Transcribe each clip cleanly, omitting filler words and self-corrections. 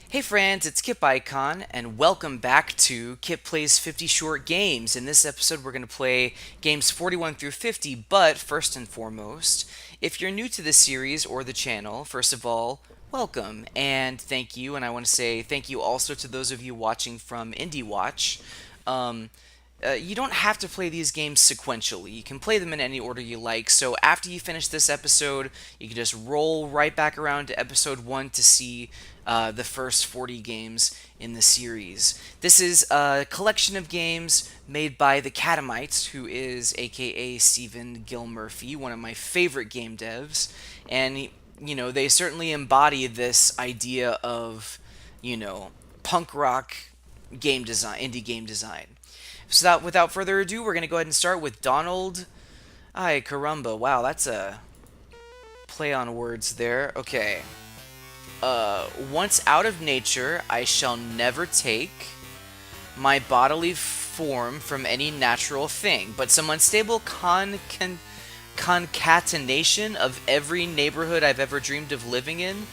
Hey friends, it's Kip Icon, and welcome back to Kip Plays 50 Short Games. In this episode, we're going to play games 41 through 50, but first and foremost, if you're new to this series or the channel, first of all, welcome and thank you, and I want to say thank you also to those of you watching from Indie Watch. You don't have to play these games sequentially. You can play them in any order you like. So after you finish this episode, you can just roll right back around to episode 1 to see the first 40 games in the series. This is a collection of games made by the Catamites, who is aka Stephen gill-murphy, one of my favorite game devs. And, they certainly embody this idea of, punk rock game design, indie game design. So that, without further ado, we're going to go ahead and start with Donald. I Caramba. Wow, that's a play on words there. Okay. Once out of nature, I shall never take my bodily form from any natural thing, but some unstable concatenation of every neighborhood I've ever dreamed of living in.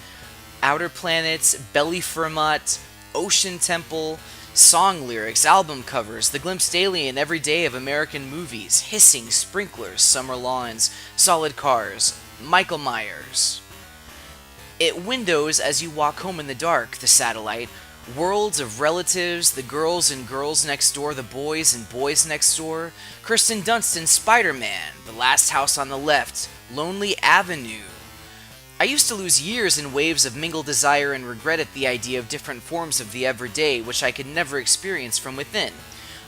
Outer planets, belly fermat, ocean temple, song lyrics, album covers, the glimpsed alien every day of American movies, hissing sprinklers, summer lawns, solid cars, Michael Myers. It windows as you walk home in the dark, the satellite, worlds of relatives, the girls and girls next door, the boys and boys next door, Kirsten Dunst and Spider-Man, the last house on the left, Lonely Avenue. I used to lose years in waves of mingled desire and regret at the idea of different forms of the everyday, which I could never experience from within.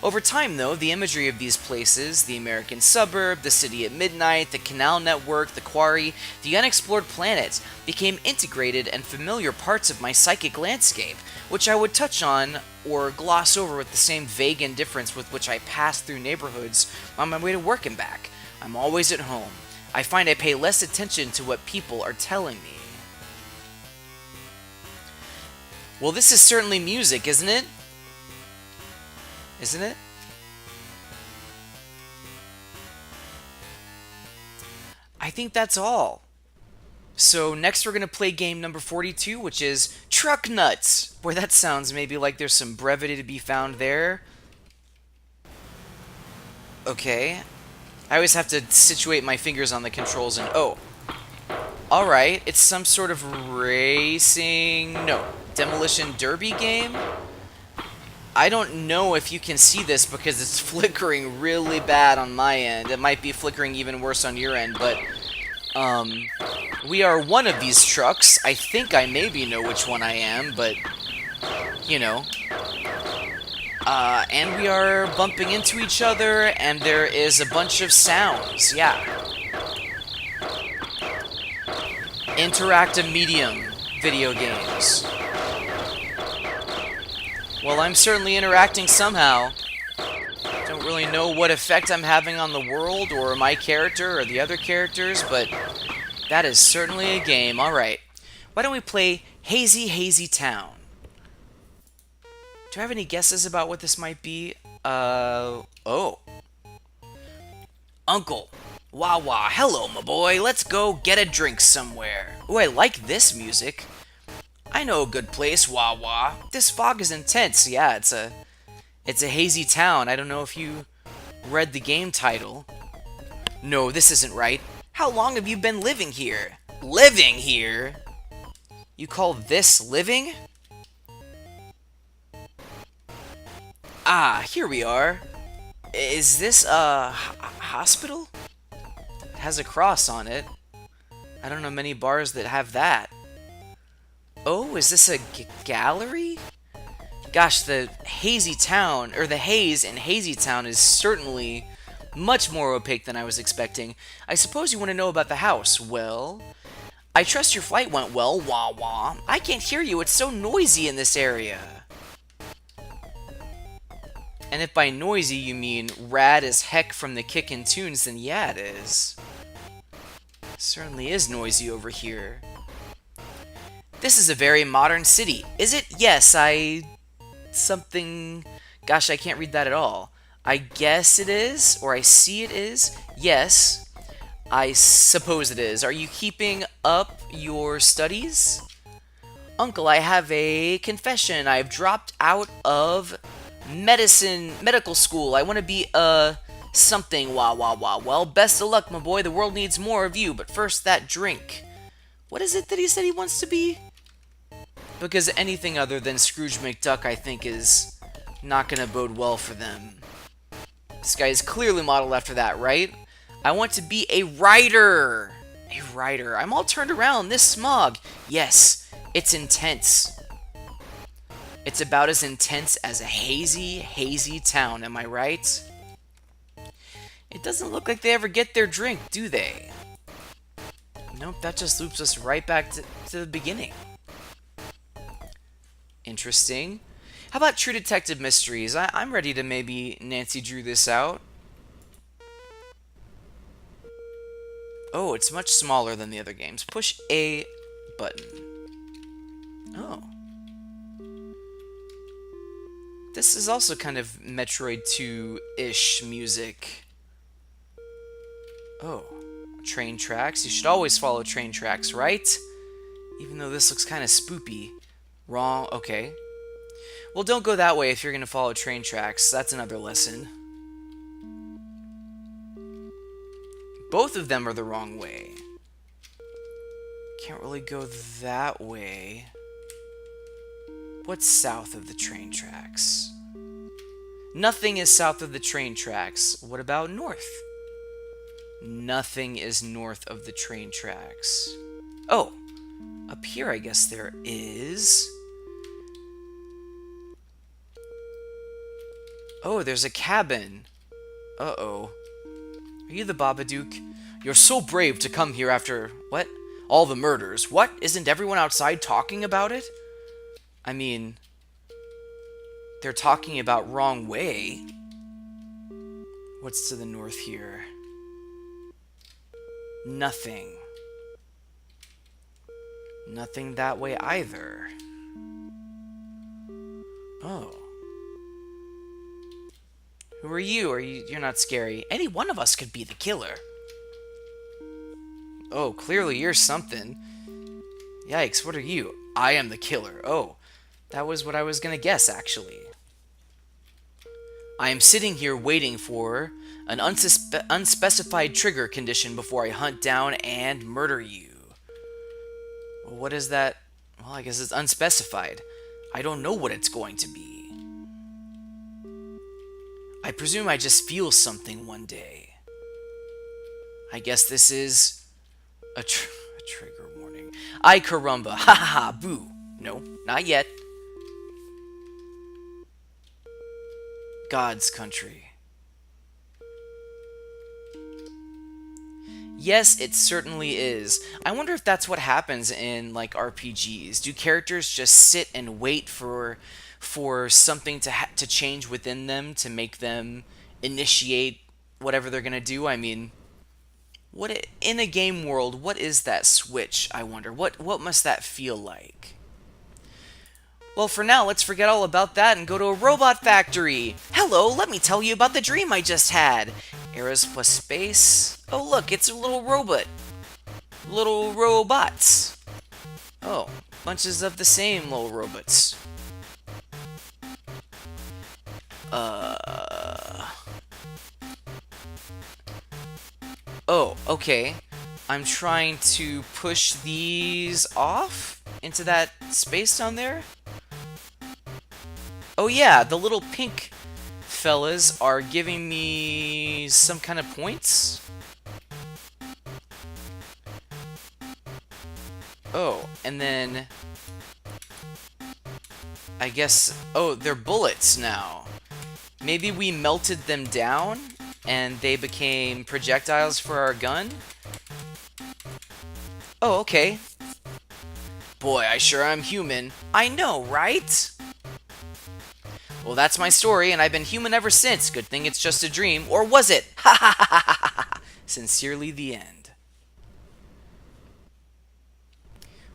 Over time, though, the imagery of these places, the American suburb, the city at midnight, the canal network, the quarry, the unexplored planet, became integrated and familiar parts of my psychic landscape, which I would touch on or gloss over with the same vague indifference with which I pass through neighborhoods on my way to work and back. I'm always at home. I find I pay less attention to what people are telling me. Well, this is certainly music, isn't it? Isn't it? I think that's all. So next we're going to play game number 42, which is Truck Nuts. Boy, that sounds maybe like there's some brevity to be found there. Okay. I always have to situate my fingers on the controls and... Oh. Alright, it's some sort of racing... No. Demolition Derby game? I don't know if you can see this because it's flickering really bad on my end. It might be flickering even worse on your end, but... we are one of these trucks. I think I maybe know which one I am, but... and we are bumping into each other, and there is a bunch of sounds, yeah. Interactive medium video games. Well, I'm certainly interacting somehow. Don't really know what effect I'm having on the world, or my character, or the other characters, but that is certainly a game. Alright, why don't we play Hazy Hazy Town? Do I have any guesses about what this might be? Oh. Uncle. Wah wah, hello my boy, let's go get a drink somewhere. Ooh, I like this music. I know a good place, wah wah. This fog is intense, yeah, it's a hazy town. I don't know if you read the game title. No, this isn't right. How long have you been living here? Living here? You call this living? Ah, here we are. Is this a hospital? It has a cross on it. I don't know many bars that have that. Oh, is this a gallery? Gosh, the Hazy Town, or the haze in Hazy Town is certainly much more opaque than I was expecting. I suppose you want to know about the house. Well, I trust your flight went well, wah wah. I can't hear you, it's so noisy in this area. And if by noisy you mean rad as heck from the kickin' tunes, then yeah, it is. Certainly is noisy over here. This is a very modern city. Is it? Yes, something... Gosh, I can't read that at all. I guess it is, or I see it is. Yes. I suppose it is. Are you keeping up your studies? Uncle, I have a confession. I've dropped out of medical school. I want to be something. Wah wah wah. Well, best of luck, my boy. The world needs more of you. But first, that drink. What is it that he said he wants to be? Because anything other than Scrooge McDuck, I think, is not going to bode well for them. This guy is clearly modeled after that, right? I want to be a writer. A writer. I'm all turned around. This smog. Yes, it's intense. It's about as intense as a hazy, hazy town. Am I right? It doesn't look like they ever get their drink, do they? Nope, that just loops us right back to the beginning. Interesting. How about True Detective Mysteries? I'm ready to maybe Nancy Drew this out. Oh, it's much smaller than the other games. Push A button. Oh. This is also kind of Metroid 2-ish music. Oh. Train tracks. You should always follow train tracks, right? Even though this looks kind of spoopy. Wrong. Okay. Well, don't go that way if you're going to follow train tracks. That's another lesson. Both of them are the wrong way. Can't really go that way. What's south of the train tracks? Nothing is south of the train tracks. What about north? Nothing is north of the train tracks. Oh, up here I guess there is. Oh, there's a cabin. Uh-oh. Are you the Babadook? You're so brave to come here after... What? All the murders. What? Isn't everyone outside talking about it? I mean... They're talking about wrong way. What's to the north here? Nothing. Nothing that way either. Oh. Who are you? You're not scary. Any one of us could be the killer. Oh, clearly you're something. Yikes, what are you? I am the killer. Oh, that was what I was gonna guess, actually. I am sitting here waiting for an unspecified trigger condition before I hunt down and murder you. Well, what is that? Well, I guess it's unspecified. I don't know what it's going to be. I presume I just feel something one day. I guess this is a trigger warning. I Caramba. Ha ha ha. Boo. No, not yet. God's country. Yes, it certainly is. I wonder if that's what happens in like RPGs. Do characters just sit and wait for something to change within them to make them initiate whatever they're gonna do? I mean, in a game world, what is that switch? I wonder. What must that feel like? Well, for now, let's forget all about that and go to a robot factory. Hello, let me tell you about the dream I just had. Eras plus space. Oh, look, it's a little robot. Little robots. Oh, bunches of the same little robots. Oh, okay. I'm trying to push these off into that space down there. Oh yeah, the little pink fellas are giving me some kind of points. Oh, and then... I guess... Oh, they're bullets now. Maybe we melted them down, and they became projectiles for our gun? Oh, okay. Boy, I sure am human. I know, right? Well, that's my story, and I've been human ever since. Good thing it's just a dream. Or was it? Ha ha ha ha ha ha! Sincerely, the end.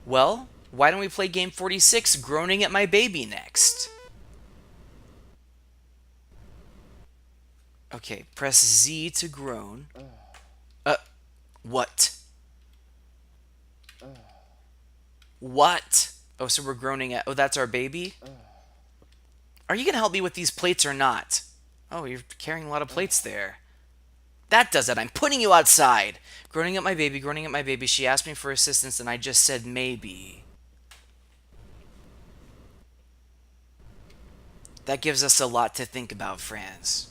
Well, why don't we play game 46, Groaning at My Baby, next? Okay, press Z to groan. What? What? Oh, so we're groaning at... Oh, that's our baby? Are you going to help me with these plates or not? Oh, you're carrying a lot of plates there. That does it. I'm putting you outside. Groaning at my baby, groaning at my baby. She asked me for assistance and I just said maybe. That gives us a lot to think about, Franz.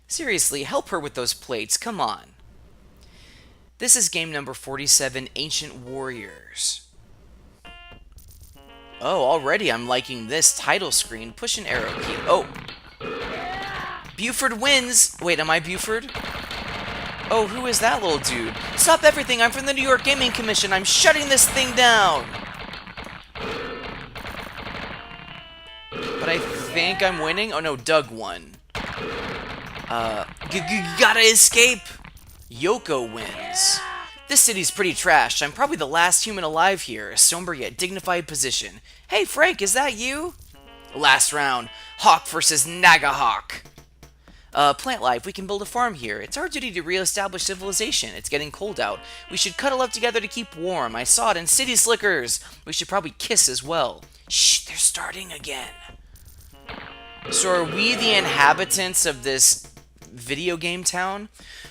Seriously, help her with those plates. Come on. This is game number 47, Ancient Warriors. Oh, already I'm liking this title screen. Push an arrow key. Oh. Buford wins. Wait, am I Buford? Oh, who is that little dude? Stop everything. I'm from the New York Gaming Commission. I'm shutting this thing down. But I think I'm winning. Oh, no, Doug won. Gotta escape. Yoko wins. This city's pretty trashed. I'm probably the last human alive here. A somber yet dignified position. Hey, Frank, is that you? Last round. Hawk versus Nagahawk. Plant life. We can build a farm here. It's our duty to reestablish civilization. It's getting cold out. We should cuddle up together to keep warm. I saw it in City Slickers. We should probably kiss as well. Shh, they're starting again. So are we the inhabitants of this video game town?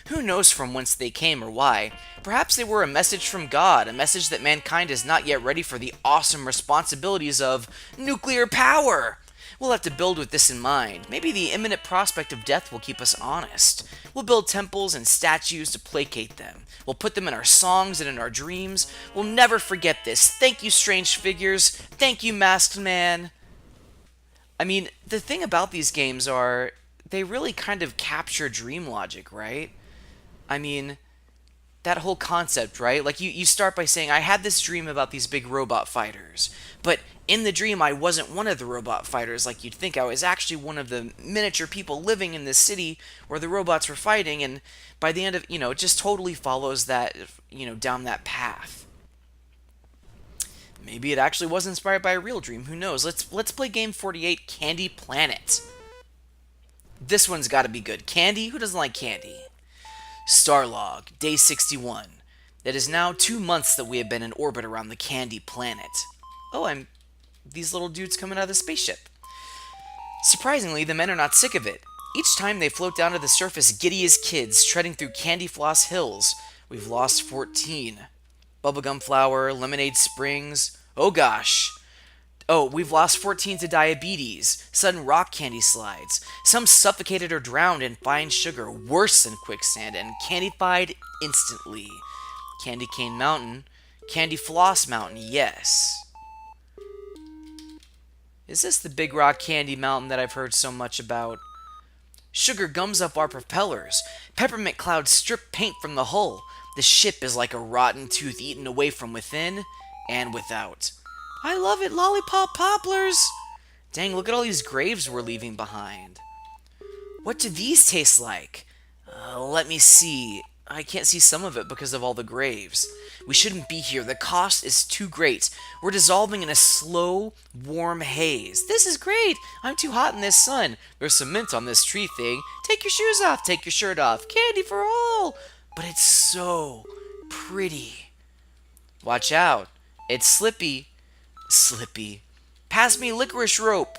Who knows from whence they came or why? Perhaps they were a message from God, a message that mankind is not yet ready for the awesome responsibilities of nuclear power. We'll have to build with this in mind. Maybe the imminent prospect of death will keep us honest. We'll build temples and statues to placate them. We'll put them in our songs and in our dreams. We'll never forget this. Thank you, strange figures. Thank you, masked man. I mean, the thing about these games are, they really kind of capture dream logic, right? I mean, that whole concept, right? Like, you start by saying, I had this dream about these big robot fighters, but in the dream, I wasn't one of the robot fighters like you'd think. I was actually one of the miniature people living in this city where the robots were fighting, and by the end of, it just totally follows that, down that path. Maybe it actually was inspired by a real dream, who knows? Let's play game 48, Candy Planet. This one's gotta be good. Candy? Who doesn't like candy? Starlog, day 61. It is now 2 months that we have been in orbit around the Candy Planet. Oh, these little dudes coming out of the spaceship. Surprisingly, the men are not sick of it. Each time they float down to the surface giddy as kids, treading through Candy Floss Hills. We've lost 14. Bubblegum Flower, Lemonade Springs. Oh gosh. Oh, we've lost 14 to diabetes, sudden rock candy slides. Some suffocated or drowned in fine sugar, worse than quicksand, and candified instantly. Candy Cane Mountain. Candy Floss Mountain, yes. Is this the Big Rock Candy Mountain that I've heard so much about? Sugar gums up our propellers. Peppermint clouds strip paint from the hull. The ship is like a rotten tooth eaten away from within and without. I love it, lollipop poplars! Dang, look at all these graves we're leaving behind. What do these taste like? Let me see. I can't see some of it because of all the graves. We shouldn't be here. The cost is too great. We're dissolving in a slow, warm haze. This is great. I'm too hot in this sun. There's some mint on this tree thing. Take your shoes off. Take your shirt off. Candy for all. But it's so pretty. Watch out. It's slippy. Slippy. Pass me licorice rope.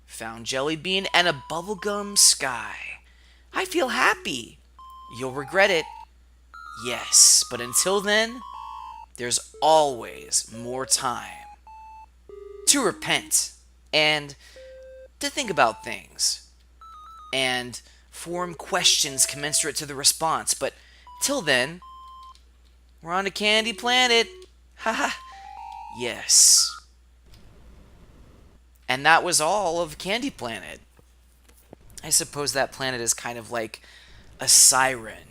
Found jelly bean and a bubblegum sky. I feel happy. You'll regret it. Yes, but until then, there's always more time to repent and to think about things and form questions commensurate to the response. But till then, we're on a Candy Planet. Haha. Yes. And that was all of Candy Planet. I suppose that planet is kind of like a siren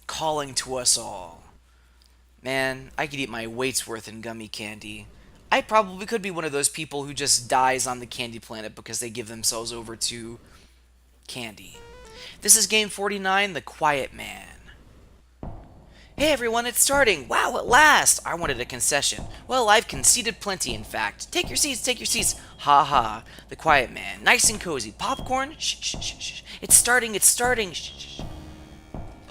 calling to us all. Man, I could eat my weight's worth in gummy candy. I probably could be one of those people who just dies on the Candy Planet because they give themselves over to candy. This is game 49, The Quiet Man. Hey everyone, it's starting! Wow, at last! I wanted a concession. Well, I've conceded plenty, in fact. Take your seats, take your seats. Ha ha. The Quiet Man. Nice and cozy. Popcorn? Shh, shh, shh, shh. It's starting, it's starting. Shh, shh.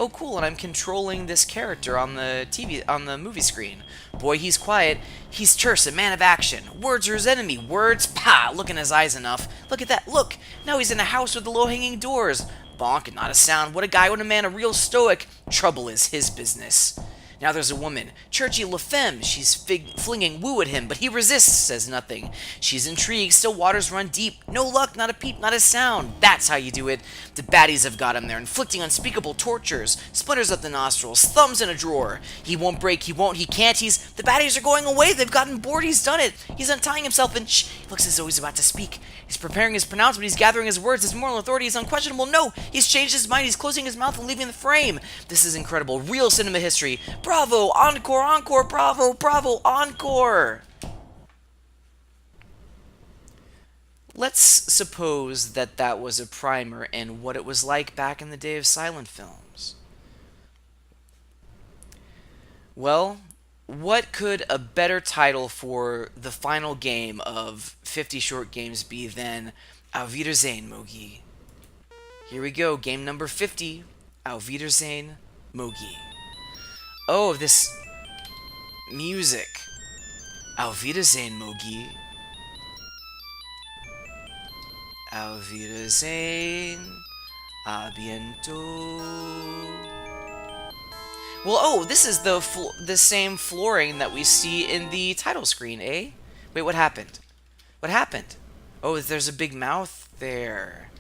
Oh, cool, and I'm controlling this character on the movie screen. Boy, he's quiet. He's terse, a man of action. Words are his enemy. Words, pah! Look in his eyes enough. Look at that. Look! Now he's in a house with the low-hanging doors. Bonk, not a sound. What a guy, what a man, a real stoic. Trouble is his business. Now there's a woman, churchy La Femme. She's flinging woo at him, but he resists, says nothing. She's intrigued, still waters run deep. No luck, not a peep, not a sound. That's how you do it. The baddies have got him there, inflicting unspeakable tortures. Splinters up the nostrils, thumbs in a drawer. He won't break, he won't, he can't, the baddies are going away. They've gotten bored, he's done it. He's untying himself and shh, he looks as though he's about to speak. He's preparing his pronouncement, he's gathering his words, his moral authority is unquestionable. No, he's changed his mind, he's closing his mouth and leaving the frame. This is incredible, real cinema history. Bravo, encore, encore, bravo, bravo, encore! Let's suppose that that was a primer in what it was like back in the day of silent films. Well, what could a better title for the final game of 50 Short Games be than Auf Wiedersehen, Mogi? Here we go, game number 50, Auf Wiedersehen, Mogi. Oh, this music. Auf Wiedersehen, Mogi. Auf Wiedersehen. A bientôt. Well, oh, this is the same flooring that we see in the title screen, eh? Wait, what happened? What happened? Oh, there's a big mouth there.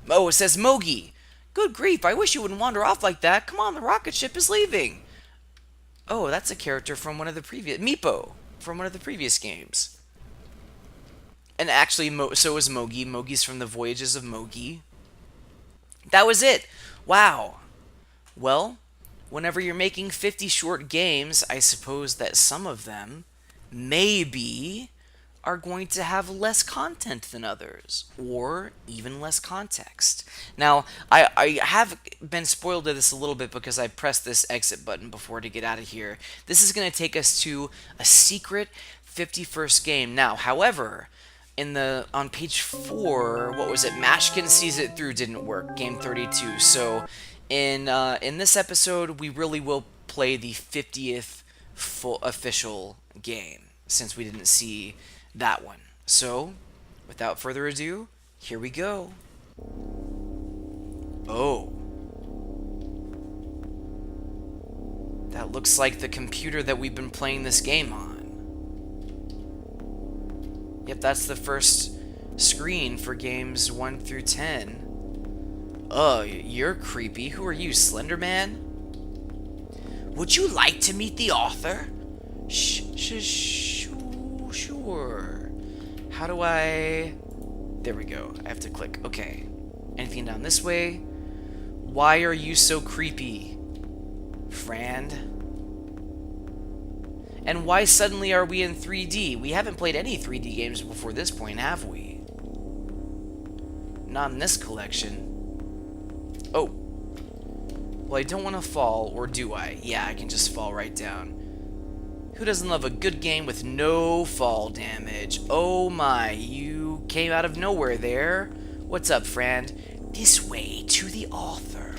Oh, it says Mogi. Good grief, I wish you wouldn't wander off like that. Come on, the rocket ship is leaving. Oh, that's a character from one of the previous... Meepo, from one of the previous games. And actually, so is Mogi. Mogi's from the Voyages of Mogi. That was it. Wow. Well, whenever you're making 50 short games, I suppose that some of them, maybe, are going to have less content than others, or even less context. Now, I have been spoiled of this a little bit because I pressed this exit button before to get out of here. This is going to take us to a secret 51st game. Now, however, on page 4, what was it? Mashkin Sees It Through didn't work, game 32. So, in this episode, we really will play the 50th full official game, since we didn't see that one. So, without further ado, here we go. Oh. That looks like the computer that we've been playing this game on. Yep, that's the first screen for games 1 through 10. Oh, you're creepy. Who are you, Slender Man? Would you like to meet the author? Sure. How do I... There we go. I have to click. Okay. Anything down this way? Why are you so creepy, friend? And why suddenly are we in 3D? We haven't played any 3D games before this point, have we? Not in this collection. Oh. Well, I don't want to fall, or do I? Yeah, I can just fall right down. Who doesn't love a good game with no fall damage? Oh my, you came out of nowhere there. What's up, friend? This way to the author.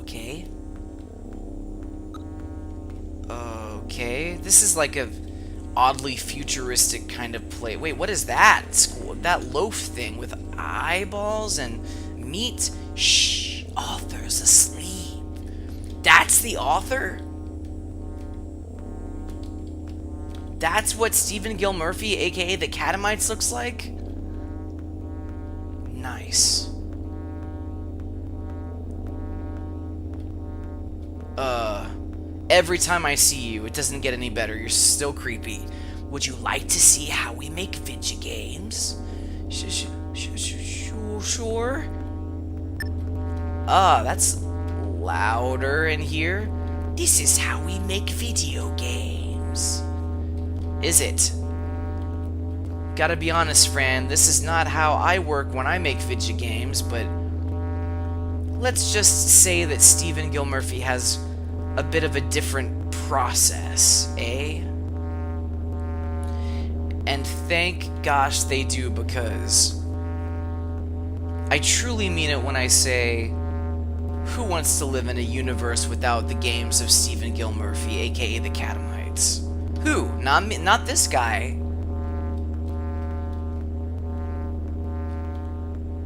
Okay. Okay, this is like a oddly futuristic kind of play. Wait, what is that? That loaf thing with eyeballs and meat? Shh, author's asleep. That's the author? That's what Stephen Gill-Murphy, aka the Catamites, looks like? Nice. Every time I see you, it doesn't get any better. You're still creepy. Would you like to see how we make video games? Sure. Ah, that's louder in here. This is how we make video games. Is it? Gotta be honest, Fran, this is not how I work when I make video games, but let's just say that Stephen Gill-Murphy has a bit of a different process, eh? And thank gosh they do, because I truly mean it when I say Who wants to live in a universe without the games of Stephen Gill-Murphy, aka the Catamites? Who? Not me, not this guy.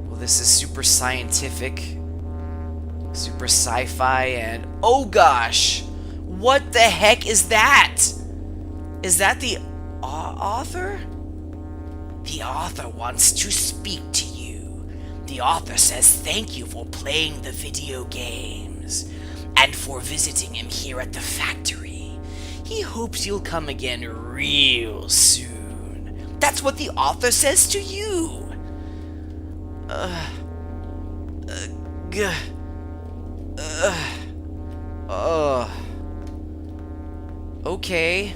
Well, this is super scientific, super sci-fi, and oh gosh! What the heck is that? Is that the author? The author wants to speak to you. The author says thank you for playing the video games and for visiting him here at the factory. He hopes you'll come again real soon. That's what the author says to you. Okay.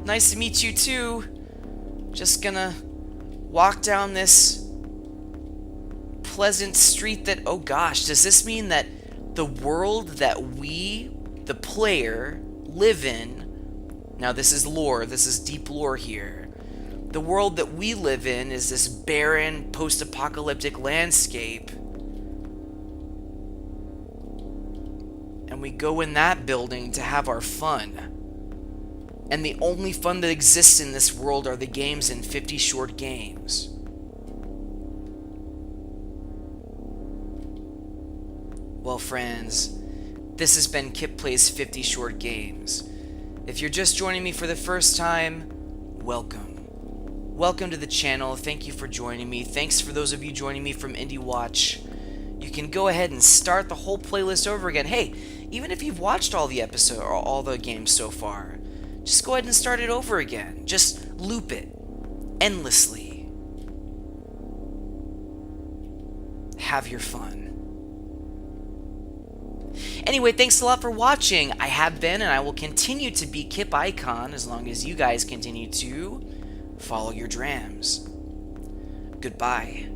Nice to meet you too. Just gonna walk down this pleasant street that, oh gosh, does this mean that the world that we, the player, live in, now this is lore, this is deep lore here, the world that we live in is this barren, post-apocalyptic landscape, and we go in that building to have our fun. And the only fun that exists in this world are the games in 50 Short Games. Well, friends, this has been Kip Plays 50 Short Games. If you're just joining me for the first time, welcome. Welcome to the channel. Thank you for joining me. Thanks for those of you joining me from Indie Watch. You can go ahead and start the whole playlist over again. Hey, even if you've watched all the episodes or all the games so far, just go ahead and start it over again. Just loop it endlessly. Have your fun. Anyway, thanks a lot for watching. I have been and I will continue to be Kip Icon as long as you guys continue to follow your drams. Goodbye.